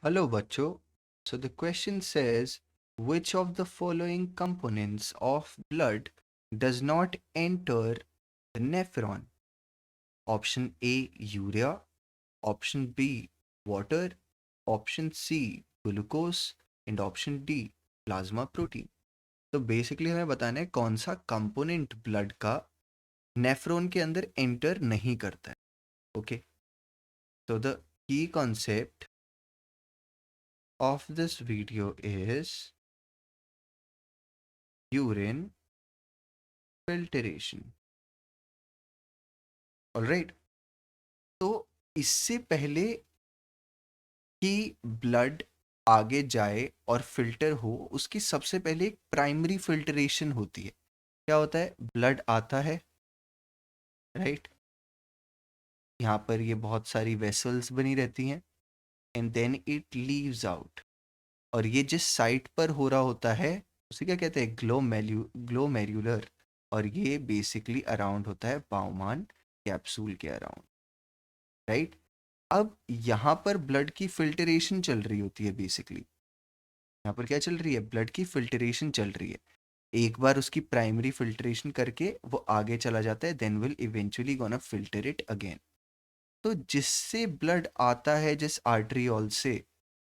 Hello, Bacho. So the question says, which of the following components of blood does not enter the nephron? Option A, urea. Option B, water. Option C, glucose. And option D, plasma protein. तो basically हमें बताना है कौन सा component blood का nephron के अंदर enter नहीं करता है. Okay, so the key concept of this video is urine filtration. Alright, तो इससे पहले कि ब्लड आगे जाए और फिल्टर हो, उसकी सबसे पहले एक प्राइमरी फिल्टरेशन होती है. क्या होता है? ब्लड आता है, राइट. यहाँ पर ये बहुत सारी वेसल्स बनी रहती हैं and then it leaves out. और ये जिस साइट पर हो रहा होता है उसे क्या कहते हैं? ग्लोमेरुलर. और ये बेसिकली अराउंड होता है बाउमान कैप्सूल के अराउंड, राइट. अब यहाँ पर ब्लड की फिल्टरेशन चल रही होती है. बेसिकली यहाँ पर क्या चल रही है? ब्लड की फिल्टरेशन चल रही है. एक बार उसकी प्राइमरी फिल्टरेशन करके वो आगे चला जाता है, then will eventually gonna filter it again. तो जिससे ब्लड आता है जिस आर्टरियोल से,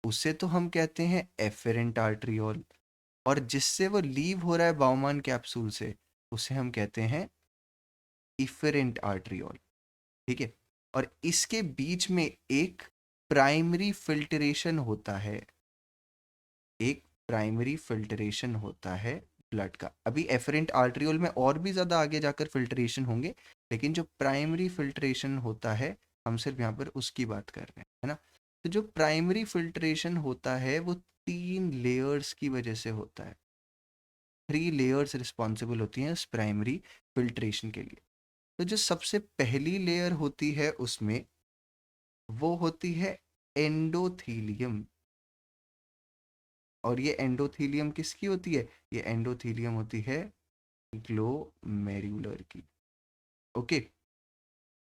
उसे तो हम कहते हैं एफेरेंट आर्टरियोल. और जिससे वो लीव हो रहा है बाउमान कैप्सूल से, उसे हम कहते हैं इफेरेंट आर्टरियोल. ठीक है. और इसके बीच में एक प्राइमरी फिल्टरेशन होता है. एक प्राइमरी फिल्टरेशन होता है ब्लड का. अभी एफरेंट आर्टरियोल में और भी ज़्यादा आगे जाकर फिल्टरेशन होंगे, लेकिन जो प्राइमरी फिल्टरेशन होता है हम सिर्फ यहाँ पर उसकी बात कर रहे हैं, है ना. तो जो प्राइमरी फिल्टरेशन होता है वो 3 लेयर्स की वजह से होता है. 3 लेयर्स रिस्पॉन्सिबल होती हैं उस प्राइमरी फिल्ट्रेशन के लिए. तो जो सबसे पहली लेयर होती है उसमें वो होती है एंडोथीलियम. और ये एंडोथीलियम किसकी होती है? ये एंडोथीलियम होती है ग्लोमेरुलर की. ओके.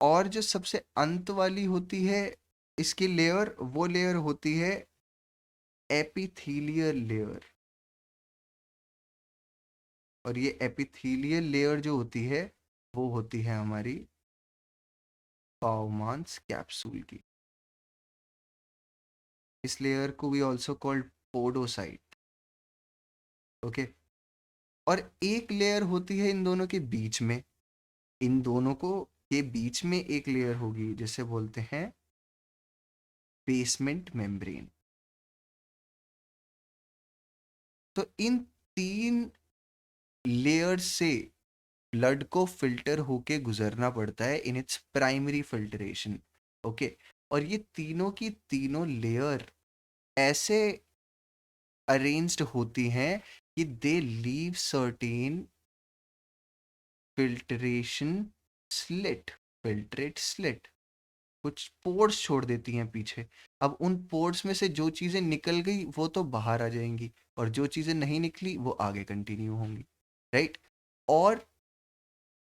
और जो सबसे अंत वाली होती है इसकी लेयर, वो लेयर होती है एपिथीलियल लेयर. और ये एपिथीलियल लेयर जो होती है वो होती है हमारी बाउमान्स कैप्सूल की. इस लेयर को we also called podocyte. Okay. और एक लेयर होती है इन दोनों के बीच में. इन दोनों को के बीच में एक लेयर होगी जिसे बोलते हैं बेसमेंट मेम्ब्रेन. तो इन 3 लेयर्स से ब्लड को फिल्टर होके गुजरना पड़ता है in its primary filtration. Okay. और ये तीनों की तीनों लेयर ऐसे अरेंज्ड होती हैं कि they leave certain filtration slit, filtrate slit. कुछ पोर्स छोड़ देती हैं पीछे. अब उन पोर्स में से जो चीज़ें निकल गई वो तो बाहर आ जाएंगी, और जो चीज़ें नहीं निकली वो आगे कंटिन्यू होंगी, राइट. और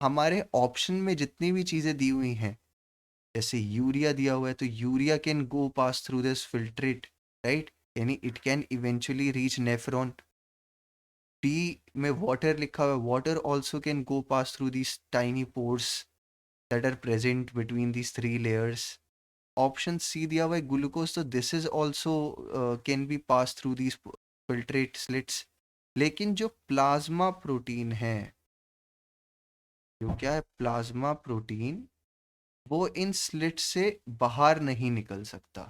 हमारे ऑप्शन में जितनी भी चीज़ें दी हुई हैं, जैसे यूरिया दिया हुआ है तो urea can go pass through this filtrate, right. यानी it can eventually reach nephron. B में वाटर लिखा हुआ है, water also can go pass through these tiny pores that are present between these 3 layers. Option C दिया हुआ है glucose, तो this is also can be pass through these filtrate slits. लेकिन जो प्लाज्मा प्रोटीन है, जो क्या है प्लाज्मा प्रोटीन, वो इन स्लिट से बाहर नहीं निकल सकता.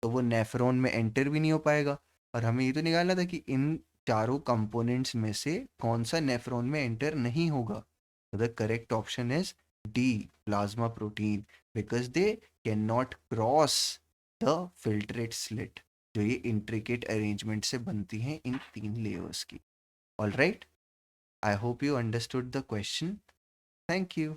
तो वो नेफ्रॉन में एंटर भी नहीं हो पाएगा. और हमें ये तो निकालना था कि इन चारों कंपोनेंट्स में से कौन सा नेफ्रॉन में एंटर नहीं होगा. तो the correct option is D, plasma protein, because they can not cross the filtrate slit, जो ये इंट्रिकेट अरेंजमेंट से बनती हैं इन 3 लेयर्स की. All right, I hope you understood the question. Thank you.